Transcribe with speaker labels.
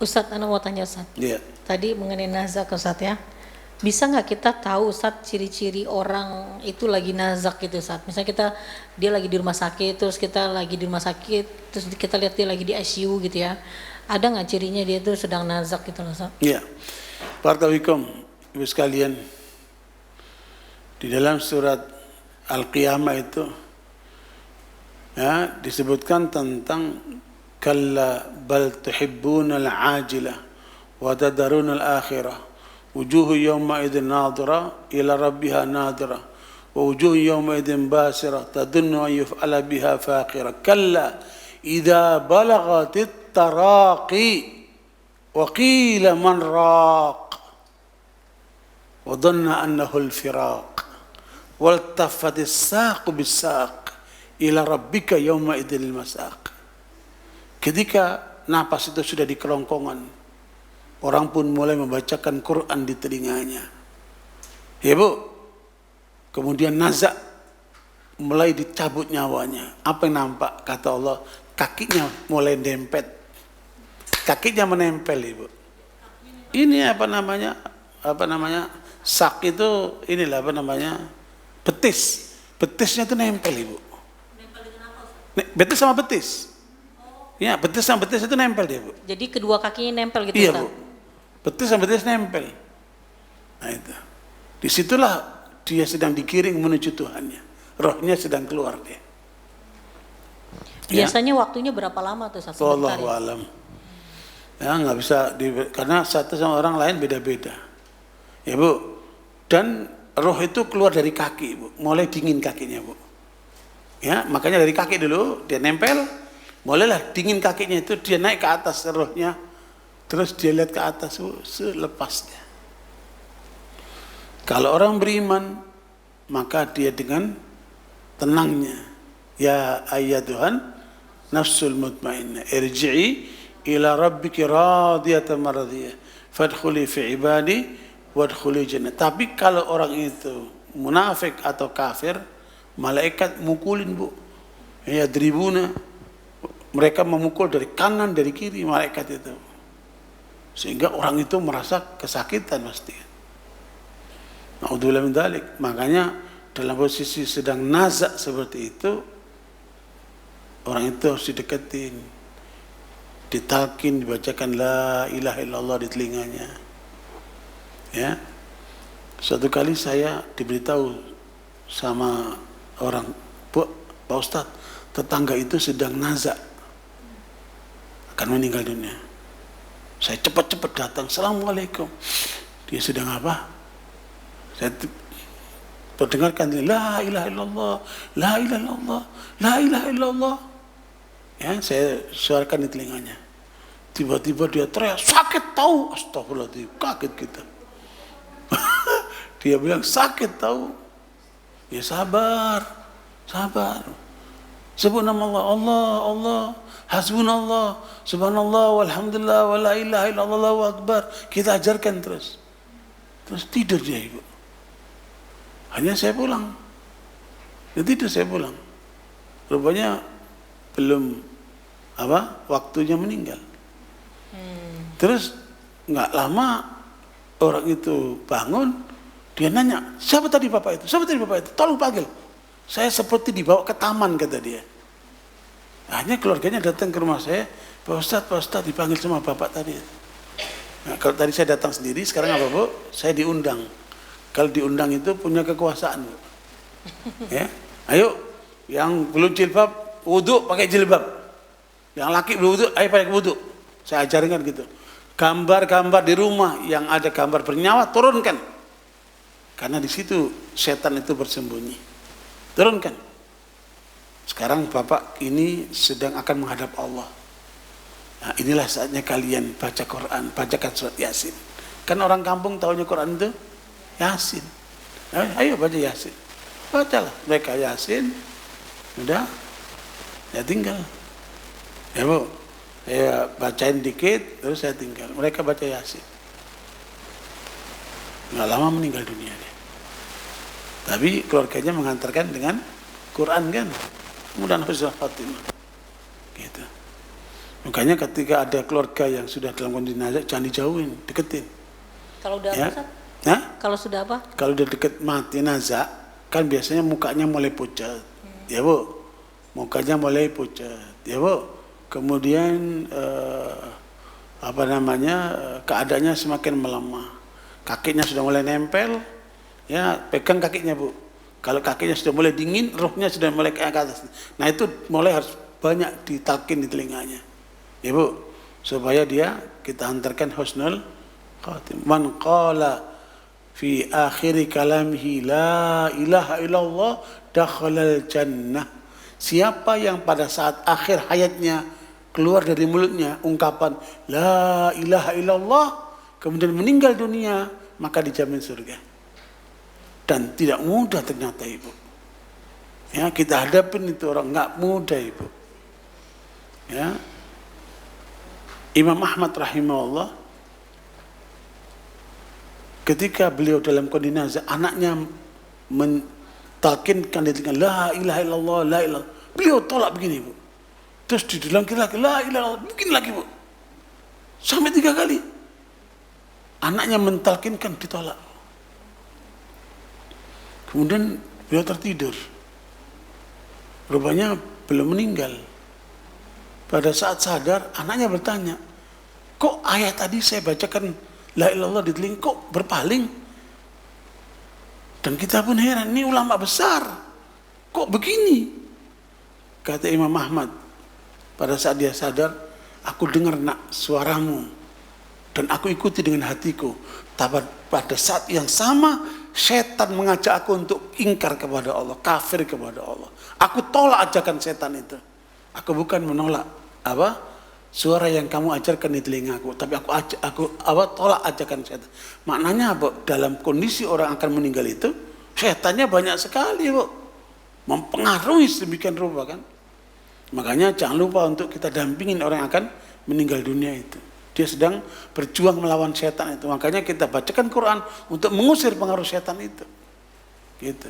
Speaker 1: Ustadz, Ana mau tanya Ustadz.
Speaker 2: Iya.
Speaker 1: Tadi mengenai nazak Ustadz ya. Bisa nggak kita tahu Ustadz ciri-ciri orang itu lagi nazak gitu Ustadz? Misalnya dia lagi di rumah sakit, terus kita lagi di rumah sakit, terus kita lihat dia lagi di ICU gitu ya. Ada nggak cirinya dia itu sedang nazak gitu loh Ustadz?
Speaker 2: Iya. Barakallahu Ibu sekalian. Di dalam surat Al-Qiyamah itu ya disebutkan tentang kalla bal tuhibbuna al-ajilah wa tadaruna al-akhirah wujuhu yawma idzin nadhira ila rabbiha nadhira wa wujuhu yawma idzin basira tadunnu an yuf'ala biha faqira kalla idza balagatit taraqi wa qila man raq wa dhanna annahu al-firaq wal tafatis saqu bis-saq ila rabbika yawma idzil masaq. Ketika napas itu sudah di kerongkongan, orang pun mulai membacakan Quran di telinganya. Ya Bu, kemudian nazak, mulai dicabut nyawanya. Apa yang nampak? Kata Allah, kakinya mulai dempet. Kakinya menempel Ibu. Ini apa namanya? Sak itu inilah apa namanya? Betis. Betisnya itu nempel Ibu. Nempel dengan apa? Betis sama betis. Ya, betis sama betis itu nempel dia, Bu.
Speaker 1: Jadi kedua kakinya nempel gitu,
Speaker 2: iya,
Speaker 1: Ustaz?
Speaker 2: Bu. Betis sama betis nempel. Nah itu. Disitulah dia sedang digiring menuju Tuhannya. Rohnya sedang keluar dia.
Speaker 1: Biasanya waktunya berapa lama tuh, Ustaz?
Speaker 2: Wallahu alam. Ya, nggak bisa karena satu sama orang lain beda-beda. Ya, Bu. Dan roh itu keluar dari kaki, Bu. Mulai dingin kakinya, Bu. Ya, makanya dari kaki dulu dia nempel. Mulailah dingin kakinya itu dia naik ke atas rohnya, terus dia lihat ke atas selepasnya. Kalau orang beriman, maka dia dengan tenangnya, ya ayyatuhan nafsul mutmainnah irji'i ila rabbiki radiyatan maradiyah fadkhuli fi ibadi wadkhuli jannah. Tapi kalau orang itu munafik atau kafir, malaikat mukulin, Bu. Ya dribuna. Mereka memukul dari kanan, dari kiri malaikat itu. Sehingga orang itu merasa kesakitan pasti. Na'udzubillah min dzalik. Makanya dalam posisi sedang nazak seperti itu, orang itu harus dideketin, ditalkin, dibacakan la ilaha illallah di telinganya. Ya. Suatu kali saya diberitahu sama orang, Pak Ustadz, tetangga itu sedang nazak akan meninggal dunia. Saya cepat-cepat datang, assalamualaikum. Dia sedang apa? Saya terdengarkan la ilaha illallah, la ilaha illallah, la ilaha illallah. Ya, saya suarakan di telinganya. Tiba-tiba dia teriak, sakit tahu. Astagfirullahaladzim, kaget kita. Dia bilang sakit tahu. Ya sabar, sabar. Sebut nama Allah, Allah, hasbunallah, subhanallah, walhamdulillah, wa la ilaha illallah, Allahu akbar. Kita ajarkan terus. Terus tidur dia, Ibu. Hanya saya pulang. Dia tidur, saya pulang. Rupanya belum waktunya meninggal. Terus nggak lama orang itu bangun, dia nanya, siapa tadi Bapak itu? Siapa tadi Bapak itu? Tolong panggil. Saya seperti dibawa ke taman, kata dia. Akhirnya keluarganya datang ke rumah saya, Pak Ustadz dipanggil sama Bapak tadi. Nah, kalau tadi saya datang sendiri, sekarang apa Bu? Saya diundang. Kalau diundang itu punya kekuasaan, Bu. Ya, ayo, yang belum jilbab, wudhu pakai jilbab. Yang laki belum wudhu, ayo pakai wudhu. Saya ajarin kan gitu. Gambar-gambar di rumah yang ada gambar bernyawa, turunkan. Karena di situ setan itu bersembunyi. Turunkan. Sekarang Bapak ini sedang akan menghadap Allah. Nah, inilah saatnya kalian baca Quran, bacakan surat Yasin. Kan orang kampung tahunya Quran itu Yasin. Ayo baca Yasin. Bacalah mereka Yasin. Udah, ya tinggal. Ya Bu, saya bacain dikit, terus saya tinggal. Mereka baca Yasin. Nggak lama meninggal dunia dia. Tapi keluarganya mengantarkan dengan Quran kan. Kemudian Husnul Fatimah. Gitu. Makanya ketika ada keluarga yang sudah dalam kondisi nazak, jangan dijauhin, deketin.
Speaker 1: Kalau udah
Speaker 2: Ya.
Speaker 1: apa, Ustaz?
Speaker 2: Nah,
Speaker 1: Kalau sudah apa?
Speaker 2: kalau udah deket mati nazak, kan biasanya mukanya mulai pucat, ya Bu. Mukanya mulai pucat, ya Bu. Kemudian keadaannya semakin melemah. Kakinya sudah mulai nempel, ya pegang kakinya Bu. Kalau kakinya sudah mulai dingin, rohnya sudah mulai ke atas. Nah itu mulai harus banyak ditalkin di telinganya, ya Bu, supaya kita hantarkan husnul khatim. Man qala fi akhiri kalamihi la ilaha illallah dakhalal jannah. Siapa yang pada saat akhir hayatnya keluar dari mulutnya ungkapan la ilaha illallah, kemudian meninggal dunia, maka dijamin surga. Dan tidak mudah ternyata Ibu. Ya, kita hadapin itu orang nggak mudah Ibu. Ya. Imam Ahmad rahimahullah, ketika beliau dalam kondisi nazak, anaknya mentalkinkan dengan la ilaha illallah, la ilaha. Beliau tolak begini Bu. Terus diulang lagi, la ilaha illallah, begini lagi Bu. Sampai 3 kali. Anaknya mentalkinkan, ditolak. Kemudian beliau tertidur. Rupanya belum meninggal. Pada saat sadar, anaknya bertanya, kok ayat tadi saya bacakan la ilaha illallah di telinga kok berpaling? Dan kita pun heran, ini ulama besar, kok begini? Kata Imam Ahmad, pada saat dia sadar, aku dengar nak suaramu dan aku ikuti dengan hatiku. Tapi pada saat yang sama, setan mengajak aku untuk ingkar kepada Allah, kafir kepada Allah. Aku tolak ajakan setan itu. Aku bukan menolak suara yang kamu ajarkan di telingaku, tapi aku tolak ajakan setan. Maknanya apa? Dalam kondisi orang akan meninggal itu, setannya banyak sekali, Bu. Mempengaruhi sedemikian rupa kan. Makanya jangan lupa untuk kita dampingin orang yang akan meninggal dunia itu. Dia sedang berjuang melawan setan itu. Makanya kita bacakan Quran untuk mengusir pengaruh setan itu. Gitu.